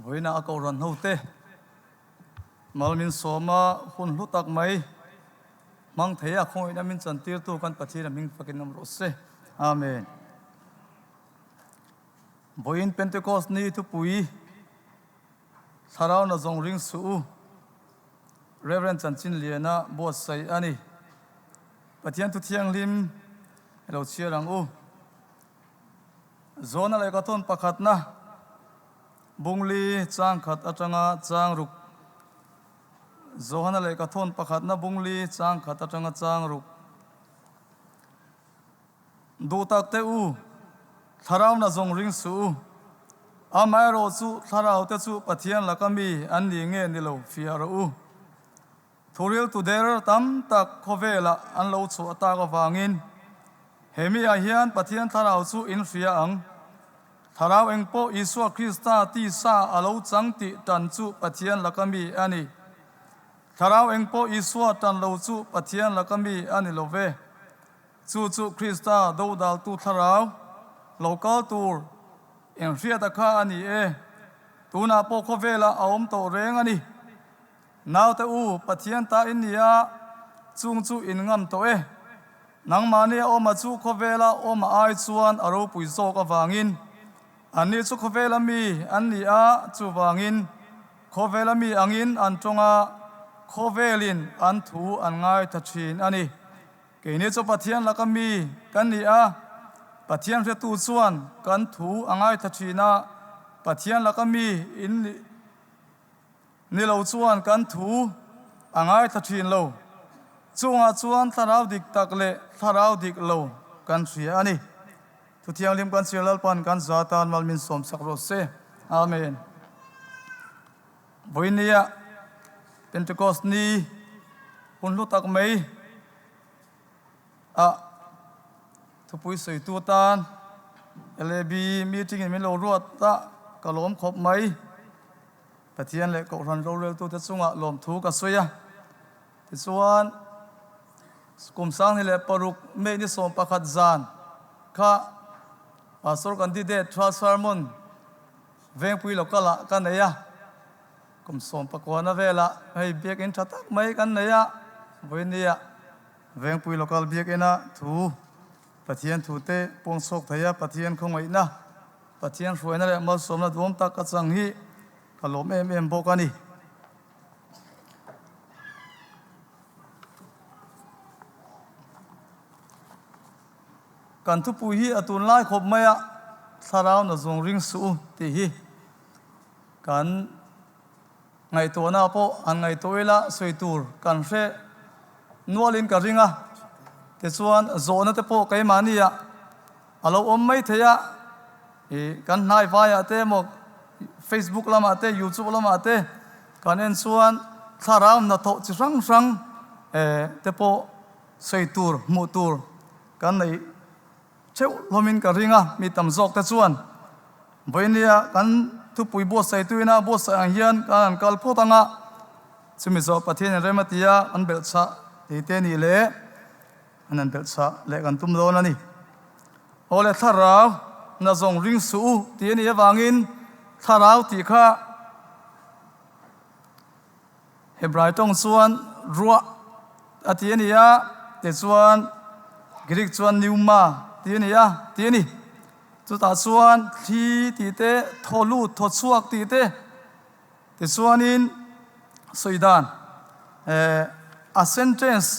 Với na cầu rần hậu tê mal min soma hun lu tak mai mang thấy à không ai min chân tiêu tu kan pachi là mình fakin nam rose amen. Boin Pentecost ni tu pui sarau na zong ring su Reverend Chanchin Liana bo sai ani pathian tu thiang lim lo chia rang u zona lai ka ton pakhat na bungli chang khat atanga chang ruk zohana lai ka thon pakhat na bungli chang khat atanga chang ruk du tak te u tharau na zong ring su amai ro chu tharau te chu pathian lakami an li nge ni lo fiar u thuril tu der tam tak khovela an lo chu ata ka wangin hemi a hian pathian tharau chu in fia ang tharau engpo Isua Krista ti sa alo chang ti tan chu pathian lakami ani tharau engpo Isua tan lo chu pathian lakami ani love chu Krista do dal tu tharau local tour en ria ta kha ani e tuna po khovela aom to reng ani naw te u pathian ta inia chung chu in ngam to e nang mani oma chu khovela oma ai chuan aro puizo ka wangin ani chu khovela mi ani a chu wangin khovela mi angin antonga khovelin an thu an ngai thachin ani keini chu pathian lakami kan ni a pathian re tu chuan kan thu angai thachina pathian lakami in ni lo chuan kan thu angai thachin lo chunga chuan tharau dik tak le tharau dik lo kan thria ani tu thiang lim kan sirlal pan kan zatan mal min som sak ro se amen. Boinia Pentecost ni hun lu tak mai a thupui soi tu tan LB meeting in lo ruat ta kalom khop mai pathian le ko ran ro rel tu te chunga lom thu ka soya ti chuan kum sang ni le paruk me ni som pakhat zan kha pastor candidate transformon veng pui lokala kan neya kum som pakwana vela hei biak in thatak mai kan neya boinia veng pui lokal biak ina thu pathian thu te pong sok thaya pathian khongoi na pathian ruina le mal som na dom tak ka chang hi kalom em bokani kan thu pui hi atun lai khop maya tharau na zong ring su ti hi kan ngai to na po an ngai toila soitur kan hre nualin ka ringa te chuan zona te po kai mania alo om mai theya e kan nai vaya te mo Facebook lama te YouTube lama te kan en chuan tharau na tho chi rang te po soitur mutur kan nei cheu lomin ka ringa mi tam zok te chuan boinia kan thu pui bo sai tuina bo sa hian kan kal photanga chumi zo pathian rematia an bel cha te ni le anan bel cha le kan tum don ani ole tharau na zong ring su ti ni wangin tharau ti kha hebrai tong chuan ruwa atiania te chuan Greek chuan pneuma tiani chu ta chuan thi ti te tholu tho chuak ti te chuan in soidan a sentence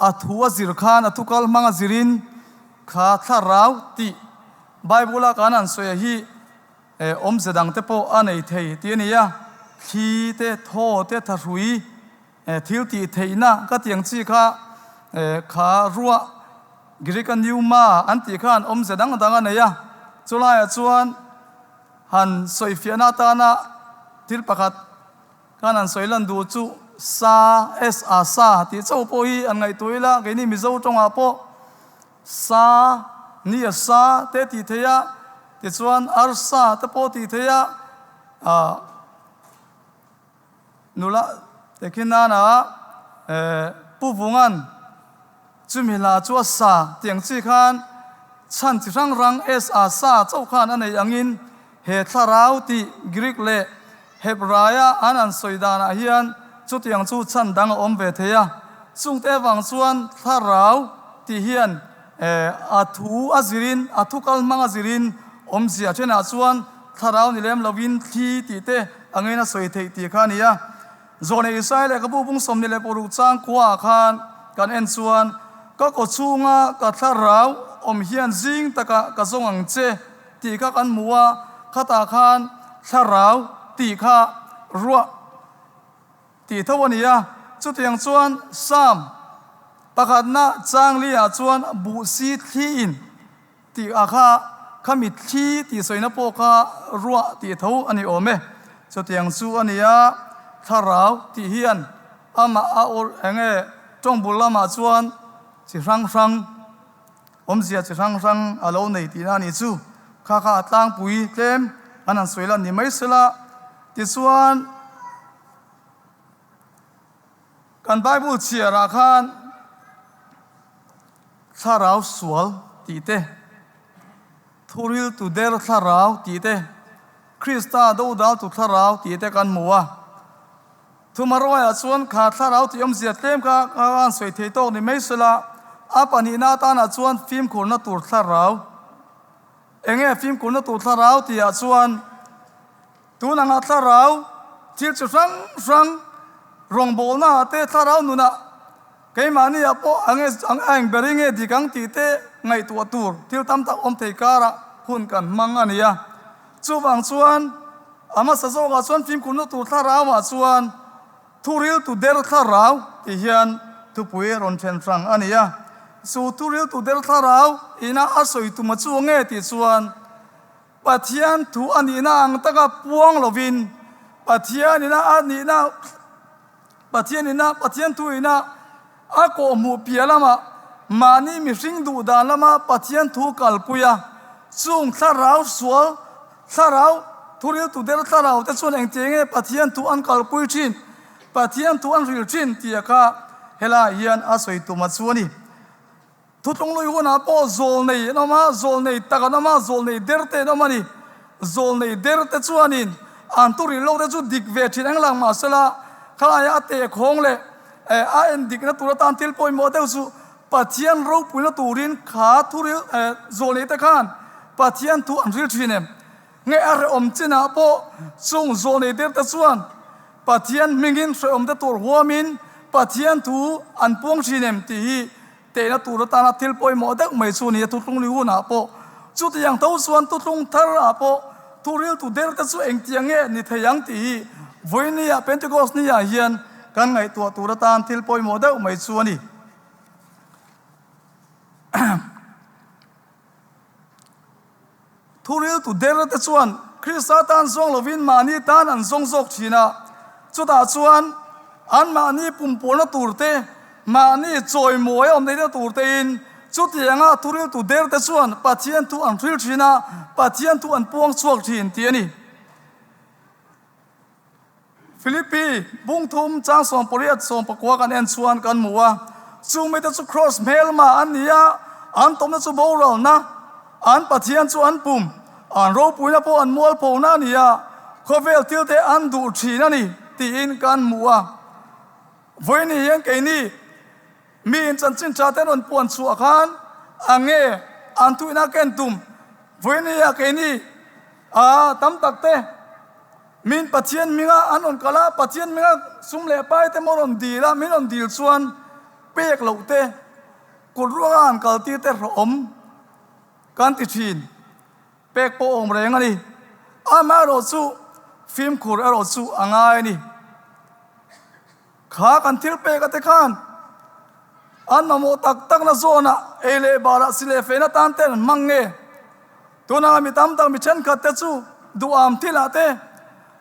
a thua zir khan atukal manga zirin kha tharau ti bible kan an soya hi om zedang te po anei thei tiania thi te tho te tharui thil ti theina ka tiang chi kha kha ruwa Girikan pneuma anti khan om zedang danga neya chulai chuan han soifiana ta na til pakhat kan an soilan du chu sa sa ti chau po hi an ngai toila geini mizo tonga po sa ni sa te ti theya ti chuan ar sa te po ti theya nula tekina na puvungan chumi la chu sa tiang chi khan chan chi rang sa chau khan anei angin he tharau ti Greek le Hebraya an soidana hian chu tiang chu chan dang om ve theya chung te wang chuan tharau ti hian athu azirin athu kalmang azirin om zia thena chuan tharau ni lem lovin thi ti te angena soi thei ti kha nia zone Israel ka bu bung som ni le poru chang kwa khan kan en chuan ka ko chunga ka tharau om hian jing taka ka zong ang che ti ka kan muwa khata khan tharau ti kha ruwa ti thawania chu tiang chuan sam pakhat na chang lia chuan bu si thi in ti akha khami thi ti soina po kha ruwa ti tho ani ome chu tiang chu ania tharau ti hian ama a or enge tong bulama chuan chi rang rang om zia chi rang rang alo nei ti na ni chu kha kha tlang pui tlem anan soila ni mai sela ti chuan kan Bible chiara khan tharau sual ti te thuril tu der tharau ti te Krista do dal tu tharau ti te kan muwa thumarwa chuan kha tharau ti om zia tlem ka an soi thei tok ni mai sela apani na ta na chuan film khurna tur tharau enge film khurna tur tharau ti a chuan tu na nga tharau thil chu rang rang rong bol na te tharau nuna ke mani apo ang beringe dikang ti te ngai tu tur thil tam ta om thei kara hun kan mangania chu wang chuan ama sa zo ga chuan film khurna tur tharau ma chuan thuril tu der tharau ti hian tu pui ron chen frang ania su thuril tu der tharau ina asoi tu ma chu nge ti chuan pathian thu anina ang taka puang lovin pathian tu ina ako mu pialama mani mi ring du dan lama pathian thu kalpuya chung tharau sual tharau thuril tu der tharau te chuan eng tenge pathian thu an kalpui thin pathian thu an ril thin tiaka hela hian asoi tu ma chuani thutlong lui huna po zol nei noma zol nei taka noma zol nei derte noma ni zol nei derte chuanin an turi lo te chu dik ve thin ang lang ma sala khala ya te khong le a en dik na tura tan til poi mo te su pathian ro puina turin kha thuri zol nei te khan pathian thu an ril thinem nge ar om china po chung zol nei derte chuan pathian mingin se om te tur huamin pathian thu an puang thinem ti hi te na tur ta na til poi mo dak mai chu ni tu tlung li hu na po chu ti yang tho suan tu tlung thar a po turil tu der ta chu eng tiang nge ni thayang ti voini a Pentecost ni ya hian kan ngai tu tur ta til poi mo dak mai chu ani turil tu der ta chuan Krista tan zong lovin mani tan an zong zok thina chu ta chuan an mani pum pol na turte mani choi moi om nei tur te in chu tianga thuril tu der te chuan pathian tu an thil thina pathian tu an puang chuak thin ti ani Philippi bung thum chang som poriat som pakwa kan en chuan kan muwa chu me te chu cross mel ma an nia an tom na chu boral na an pathian chu an pum an ro puina po an mol po na nia khovel til te an du thina ni ti in kan muwa voini yang ke ni min chan chin cha ten on pon chu khan ange an tu na ken tum voini ya ke ni a tam tak te min pathian minga an on kala pathian minga sum le pai te moron di la min on dil chuan pek lo te kul ruan kal ti te rom kan ti thin pek po om reng ani ama ro chu film khur ro chu angai ni kha kan thil pe ka te khan an namo tak tak na zona ele bara sile fe na tan ten mangne to na mi tam tam mi chen khat te chu du am thila te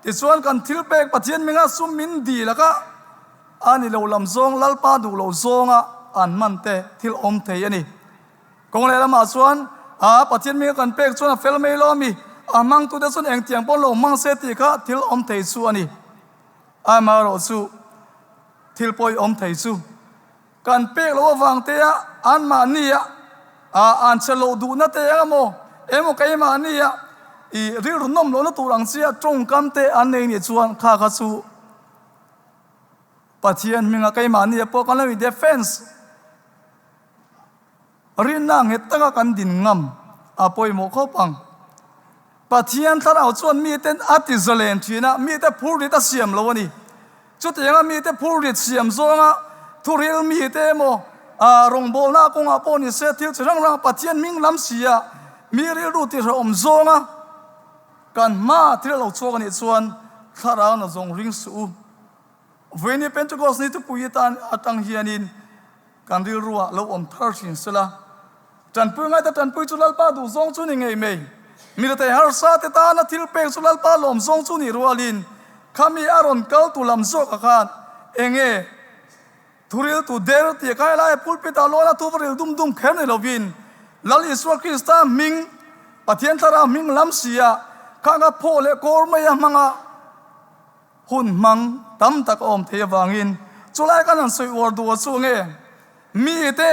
ti chuan kan thil pek pathian minga sum min di laka ani lo lam zong lalpa du lo zonga an man te thil om thei ani kong le lama chuan a pathian minga kan pek chuan a fel mai lo mi amang tu te chuan eng tiang pon lo mang se ti kha thil om thei chu ani ama ro chu thil poi om thei chu kan pek lo wang te an ma ni an chelo du na te emo kai ma ni ริรุนนมโลนตูรังเสียจงกำเตอันนี้นี่ชวนข้าข้าสู้ปะเทียนมิงไกมานี่พวกกันเลย defense รินนางเฮตตะกันดินงำอาปอยโมเข้าปังปะเทียนถ้าเราชวนมีแต่อัติสเลนทีนะมีแต่ผู้ริตเสียมแล้วนี่จุดยังมีแต่ผู้ริตเสียมโซงะทุเรียนมีแต่โมรงโบนาคงอาปอนี่เสียทิวจะรังปะเทียนมิงลำเสียมีเรื่องรู้ที่เราอมโซงะกันมาที่เราชวนนี่ชวนถ้าเราหน้าจงริงสู้เวนี่เป็นจุกสนิทุปุยตันอัตังเฮียนินกันดีรัวเราอมทาร์ชินสละจันปุยไงแต่จันปุยจุลลปาดูซงจุนี่ไงไม่มีแต่ฮาร์ซาเตตานาทิลเปกจุลลปาลมซงจุนี่รัวลินขามีอารอนเกลตุลำโซกขันเองทุเรียลตุเดลที่ใครไล่พูดไปตลอดทุเรียลดุมแค่ในเราวินลลิสวาคริสตามิงปะเทียนทารามิงลำเสียข้างกับพ่อเล็กโกรไม่ยังมังหุ่นมังตั้มตะกอมเทวางินจุไลกันนั่นสวยวอร์ดัวสูงมีแต่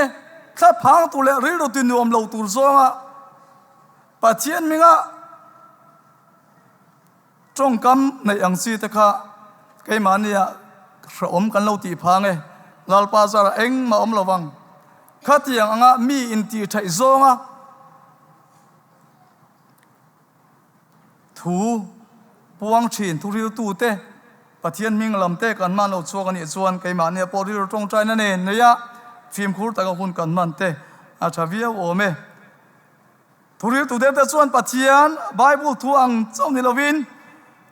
ถ้าพังตุเลริโรตินวมเราตุรซองปะเทียนมิงจงกำในอังสีตะค่ะไกมันเนี่ยสมกันเราตีพังลาลปาซาเองมาอมระวังข้าที่ยังมีอินทีไทยซองถูปวงชินทุริวตูเตปะเทียนมิงลำเตกันมันเอาชัวกันอีส่วนไกมันเนี่ยพอที่เราตรงใจนั่นเองเนี่ยฟิล์มคูร์ตะกับคุณกันมันเตอาชาวิโอเมทุริวตูเตแต่ส่วนปะเทียนไบเบิลทวงเจ้านิลวิน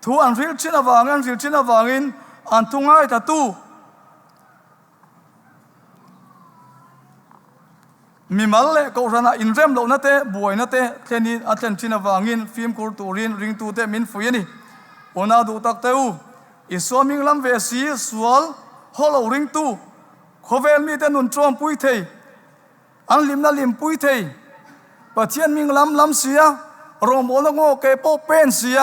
ทวงริลชินาวางันริลชินาวางินอันทุ่งไอตะตูมีมัลเล่ก็รันอินเรมโลนัตเตบวยนัตเตเทนิอัตเลนชินาวางินฟิล์มคูร์ตูรินริงตูเตมินฟุยนี่โอนาดูตักเตอูอิสวามิงลำเวสีสวลฮอลริงตูขเวลมีแต่นุนจอมปุยเทอันลิมนาลิมปุยเทปะเทียนมิงลำเสียโรงโบนงโอเกโปเป็นเสีย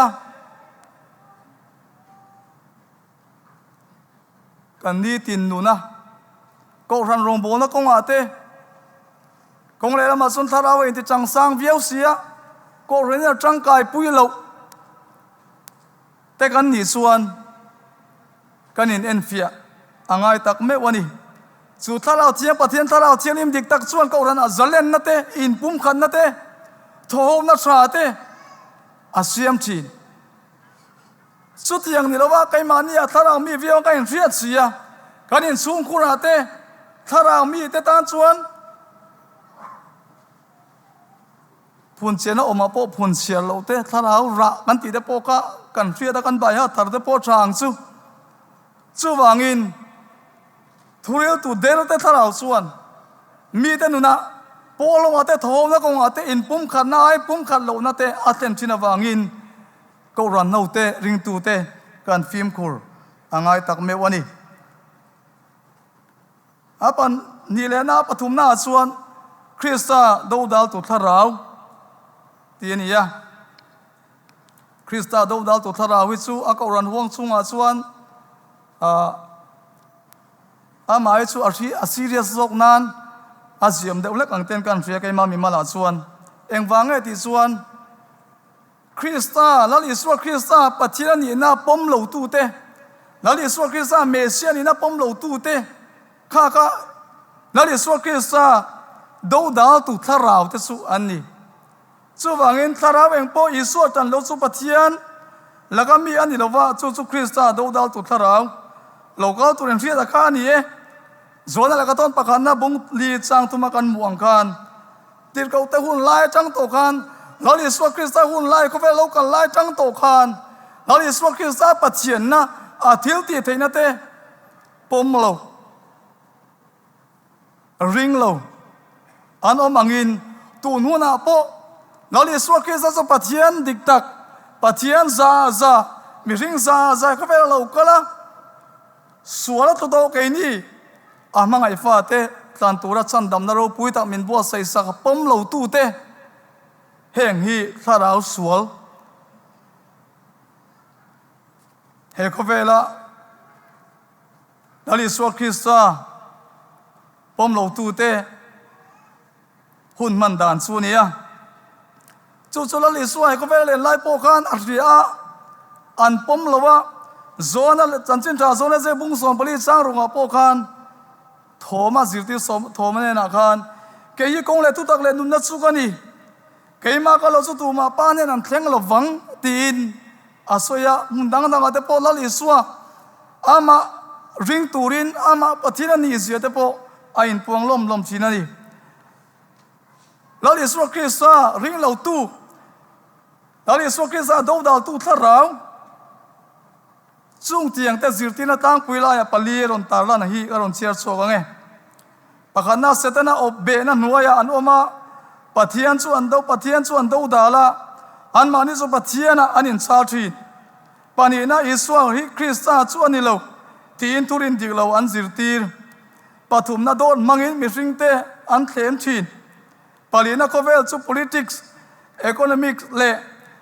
กันดีตินนูนะก็รันโรงโบนกงอาเตกงเลยละมาสุนทราวอินที่จังสังเวียวเสียก็เรียนจังกายปุยเหลาแต่กันนี่ส่วนกันอินเอ็นฟิยอ่างไอตักเมวันนี้สุดท้ายเราเทียบปะเทียนท้าเราเทียมดิกตักส่วนก็รันอาจเล่นนั่นเตอินปุ่มขันนั่นเตโทมนัชราเตอาเซียมจีนสุดอย่างนี้เราว่าไกมันเนี่ยท้าเรามีเวียงกันเฟียดเสียกันอินสูงคุราเตท้าเรามีเตตันส่วนพูนเชียนออกมาพบพูนเชียนเราเตะถ้าเราระกันตีเตปกะกันเฟียตะกันใบฮะทาร์เตปจางซูวางินทุเรียตูเดลเตถ้าเราส่วนมีแต่นุนะโปลงอาเตทองนะกงอาเตอินปุ่มขันนายปุ่มขันเหล่านั้นเตอาเตนชินาวางินก็รันเอาเตริงตูเตกันฟิล์มคูร์อ่างไอตักเมวันนี้อาปันนี่แหละนะปฐุมนาส่วนคริสตาดูดาวตุทาราวที่นี่คริสตาดูดาวตุทาราวิสูอากรันห่วงสุงอาส่วนหมายสู่อาซีเรียสโลกนั้นอาเซียมเดวเล็กอังเทนกันเฟียกันมามีมาลาส่วนเอ็งฟังไอ้ที่ส่วนคริสตาแล้วอิสวาคริสตาปัจจัยนี้น่าปมเหลาตูเตแล้วอิสวาคริสตาเมสเซียนี่น่าปมเหลาตูเตข้าก็แล้วอิสวาคริสตาดูดาวตุทาราวเตสุอันนี้จู่ว่าเงินทาราเองพออิสวาจันโลสุปฏิยันแล้วก็มีอันนี้เราว่าจู่คริสต์ดูดาวตุทาราวเราก็ตัวเองเสียตะการนี่ส่วนอะไรก็ต้องประกันนะบุ้งลีจังตุมากันม่วงกันติดเขาแต่หุ่นไล่จังโตกันแล้วอิสวาคริสต์หุ่นไล่เขาไปเรากันไล่จังโตกันแล้วอิสวาคริสต์ปฏิยันนะอาทิตย์ที่เทนเตปมเราริงเราอันอมังอินตูนหัวหน้าโปแล้วอิสวาคริสต์ปฏิยันดิกตักปฏิยันซามีริงซาเขาไปเราก็ละส่วนตัวโตเกนี่อามังไอฟ้าเตตันตัวรัชันดำนรกปุยตักมินบัวใส่สักปมเหล่าตู้เตแห่งฮีถ้าเราสวลเฮคเวล่าดาลิสวาคริสตาปมเหล่าตู้เตหุ่นมันด่านส่วนนี้ chu la li suai ko ve len lai po khan aria an pom lowa zona chanchin tra zona je bung som pali sang runga po khan thoma zirti som thoma ne na khan ke yi kong le tu tak le nun na chu kani ke ma ka lo chu tu ma pa ne nan thleng lo wang tin asoya mundang dang ate po la li suwa ama ring turin ama pathina ni zia te po ain puang lom china ni la li suwa krista ring lo tu la li suwa krista do dal tu tharau chung tiang te zirtina tang puila ya pali ron tarla na hi ron chiar choga nge pakhana setana obbe na nuaya an oma pathian chu an do dala an mani chu pathiana anin cha thi pani na iswa hi krista chu anilo tin turin diglo an zirtir pathum na don mangin mi ringte an thlem thin palina kovel chu politics economics le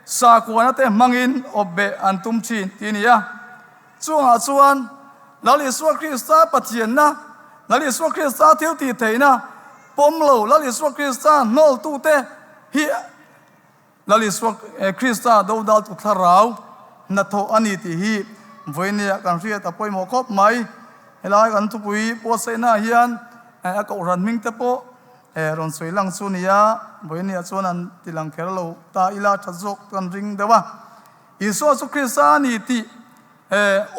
sa kuana te mangin obbe an tum thin tinia chuanga chuan lali suwa krista pathian na lali suwa krista thil ti theina pomlo lali suwa krista nol tu te hi lali suwa krista do dal tu tharau na tho ani ti hi voinia kan ria ta poi mo khop mai helai kan tu pui po se na hian a ko ran ming te po ron soi lang chu nia voinia chuan an tilang kherlo ta ila thazok kan ring dewa iso su krista ni ti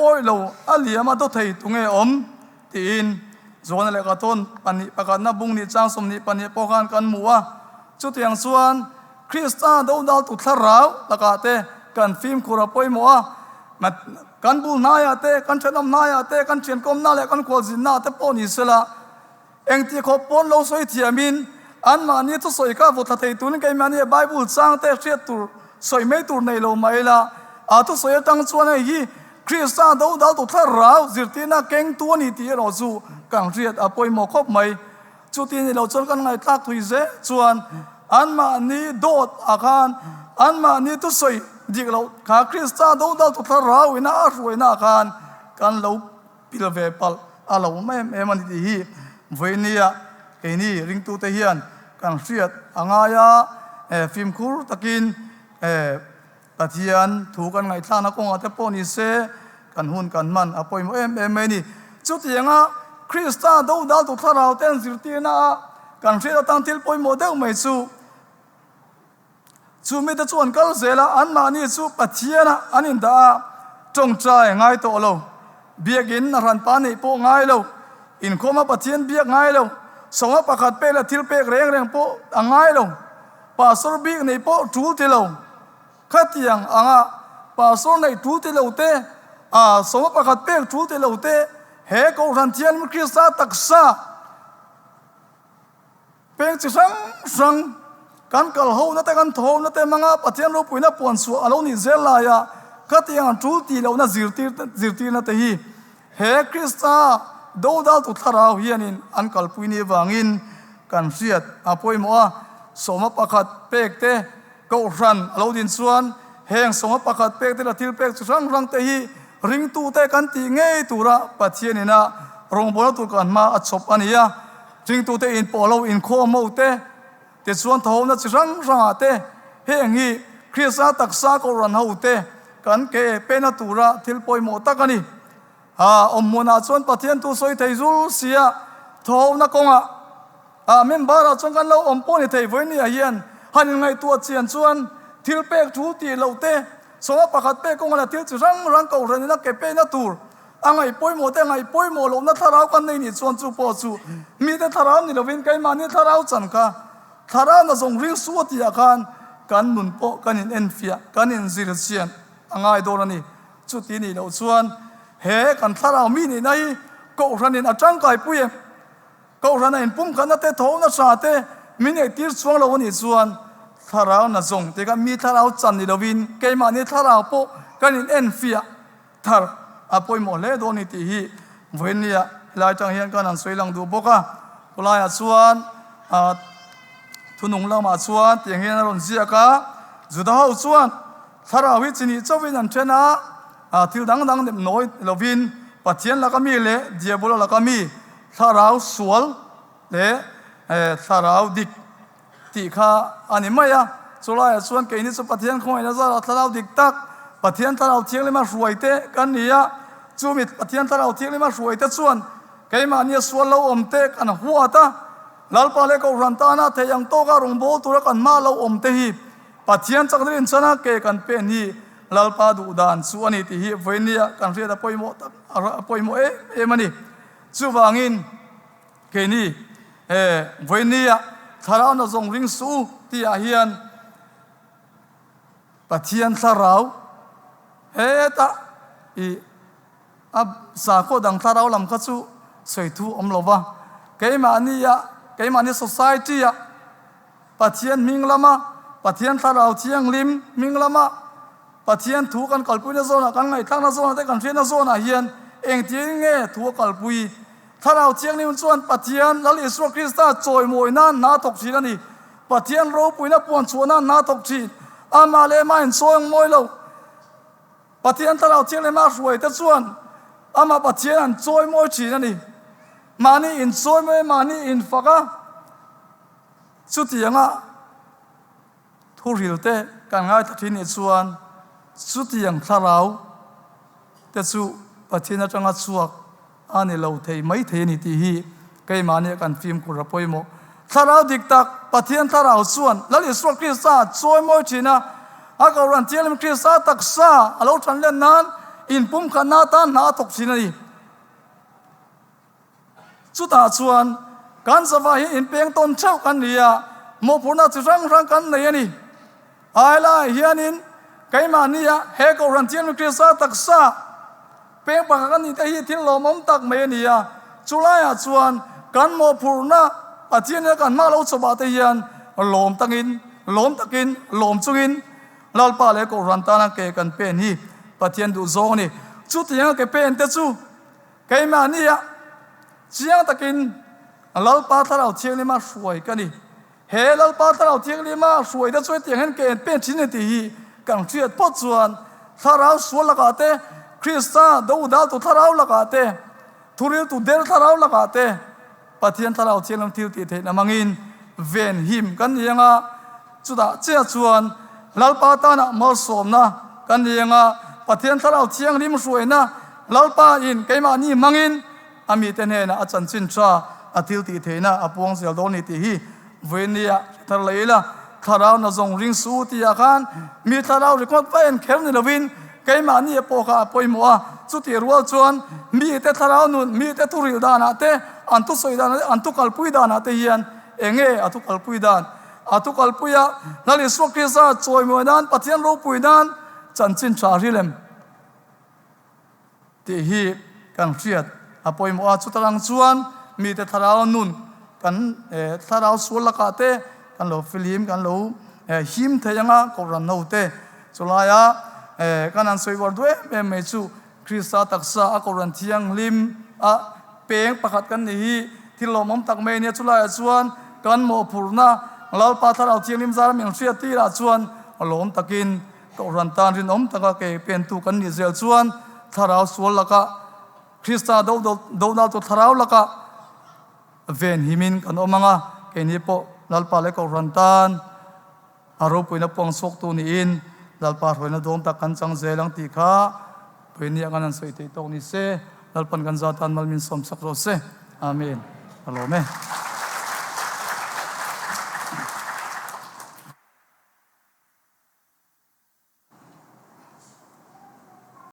oi lo aliama do thei tunge om tin zona le katon pani pakana bung ni chang som ni pani pokan kan muwa chu tiang chuan krista do dal tu tharau takate kan film khura poi moa kan bul na ya te kan thenam na ya te kan chen kom na le kan khol zin na te poni sela engti kho pon lo soi thiamin an ma ni tu soi ka votha thei tun kai mani bible chang te hriat tur soi mei tur nei lo mai la a tu soi tang chuan hi krista do dal tu tharau zirtina keng tu ni ti ro chu kang riat apoi mo khop mai chu ti ni lo chon kan ngai tlak thui ze chuan an ma ni dot akhan an ma ni tu soi dik lo kha krista do dal tu tharau ina a ruina khan kan lo pil ve pal alo me man ti hi voinia ke ni ring tu te hian kan riat angaya film khur takin pathian thu kan ngai thana ko ate poni se kan hun kan man apoi mo em ni chu tianga krista do dal tu tharau ten zirtina kan ria tang til poi mo deu mai chu mi te chuan kal zela an ma ni chu pathiana anin da tong trai ngai to lo biagin na ran pa nei po ngai lo in khoma pathian biak ngai lo songa pakhat pe la thil pek reng po angai lo pastor big nei po thu ti lo khatiang anga pastor nei thu ti lo te songa pakhat pek thu ti lo te he ko ran thian krista taksa pek chi sang kan kal ho na te kan tho na te manga pathian lo puina pon su alo ni zela ya khatiang thu ti lo na zirtir na te hi he krista do dal tu tharau hianin an kal puini wangin kan riat apoi mo soma pakhat pek te ko ran alo din chuan heng soma pakhat pek te la thil pek rang te hi ring tu te kan ti ngei tura pathianina rong bola tu kan ma achop ania ring tu te in polo in kho mo te chuan tho na rang te heng hi krista taksa ko ran ho te kan ke pena tura thil poi mo takani omuna chuan pathian tu soi thei zul sia tho na konga membara chuan kan lo omponi thei voini a hian han ngai tu chian chuan thil pek thu ti lo te songa pakhat pe kong la thil chi rang ko ran na ke pe na tur angai poimo te ngai poimo lo na tharau kan nei ni chuan chu po chu mi te tharau ni lovin kai mani tharau chan ka thara na zong ring suati akhan kan nun po kan in enfia kan in zir chian angai dorani chu ti ni lo chuan he kan tharau mi ni nai ko ran in atang kai puye ko ran in pum kan te tho na sa te mi nei tir chuang lo ni chuan tharau na zong te ka mi tharau chan ni lovin ke ma ni tharau po kan in enfia thar apoi mo le do ni ti hi voinia lai chang hian kan an soilang du boka ulaya chuan thunung lama chuan tiang hian ron zia ka juda ho chuan tharau hi chini chawin an thena thil dang dem noi lovin pathian lakami le diabolo lakami tharau sual le tharau dik ti kha ani maya chulai chuan ke ni chu pathian khoi na za tharau dik tak pathian tharau thiang lema ruaite kan nia chumit pathian tharau thiang lema ruaite chuan keima nia sual lo omte kan huata lalpa le ko rantana theyang to ka rungbol tura kan ma lo omte hi pathian chakdrin chana ke kan pe ni lalpa du dan chu ani ti hi voinia kan ria da poimo e mani chu wangin ke ni voinia tharau na zong ring su ti a hian pathian tharau ta i ab sa ko dang tharau lam kha chu soithu omlova keima ni society ya pathian minglama pathian tharau thiang lim minglama pathian thu kan kalpui na zona kan ngai thang na zona te kan na zona hian eng ti nge thu kalpui tharau thiang lim chuan pathian lal Isu Krista choi moi na tok chi ani pathian ro puina pon chuana na tok chi ama le ma in soang moi lo pathian tharau thiang le ma ruai te chuan ama pathian an choi moi chi ani mani in choi moi mani in faka chutianga thurilte kan ngai thathin chuan chutiang tharau te chu pathian atanga chuak ani lo thei mai thei ni ti hi keima ne kan film ku rapoimo tharau dik tak pathian tharau chuan lal Isu Krista choi moi china a ran tialim Krista taksa alo than len nan in pum khana ta na tok chinani chuta chuan kan zawa hi in peng ton chau kan nia mo purna chu rang kan nei ani ai lai hianin keima nia he ko ran tialim Krista taksa peng pa kan ni te hi thil lomom tak me nia chulaya chuan kan mo purna pathian kan ma lo choba te hian lom takin lom chungin lalpa le ko rantana ke kan pen hi pathian du zong ni chu tiang ke pen te chu keima nia chiang takin lalpa tharau thiang lima suai kani he lalpa tharau thiang lima suai da choi tiang hen ke pen chin ti hi kan chiat po chuan tharau sual laka te Krista do dal tu tharau laka te thuril tu del tharau laka te pathian tharau thiang lam thil ti the na mangin ven him kan yanga chuda che chuan lalpa ta na mo som na kan yanga pathian tharau thiang lim suai na lalpa in keima ni mangin ami ten he na achan chin cha athil ti the na apuang zel do ni ti hi venia tar leila tharau na zong ring su ti a khan mi tharau record pen khem ni lovin keima ni po kha poimoa chu ti rual chuan mi te tharau nun mi te turil dana te antu soidana antu kalpui dana te hian enge atu kalpui dan atu kalpuya lal Isu Krista choi moi dan pathian ro pui dan chan chin cha rilem ti hi kan riat apoimo a chu tarang chuan mi te tharau nun kan tharau sulaka te kan lo film kan lo him theyanga ko ran no te chulaya kanan soiwar dwe me chu Krista taksa a ko ran thiang lim a peng pakhat kan ni thilomom tak me ne chulaya chuan kan mo purna lalpa tharau thiang lim zar meng ria ti ra chuan lom takin ko ran tan rin om taka ke pen tu kan ni zel chuan tharau sul laka Krista do to tharau laka ven himin kan omanga ke ni po lalpa le ko ran tan aro puina pong sok tu ni in lalpa hoina dom ta kan chang zelang ti kha puini kanan soi te tok ni se lalpan kan zatan malmin som sakro se amen alome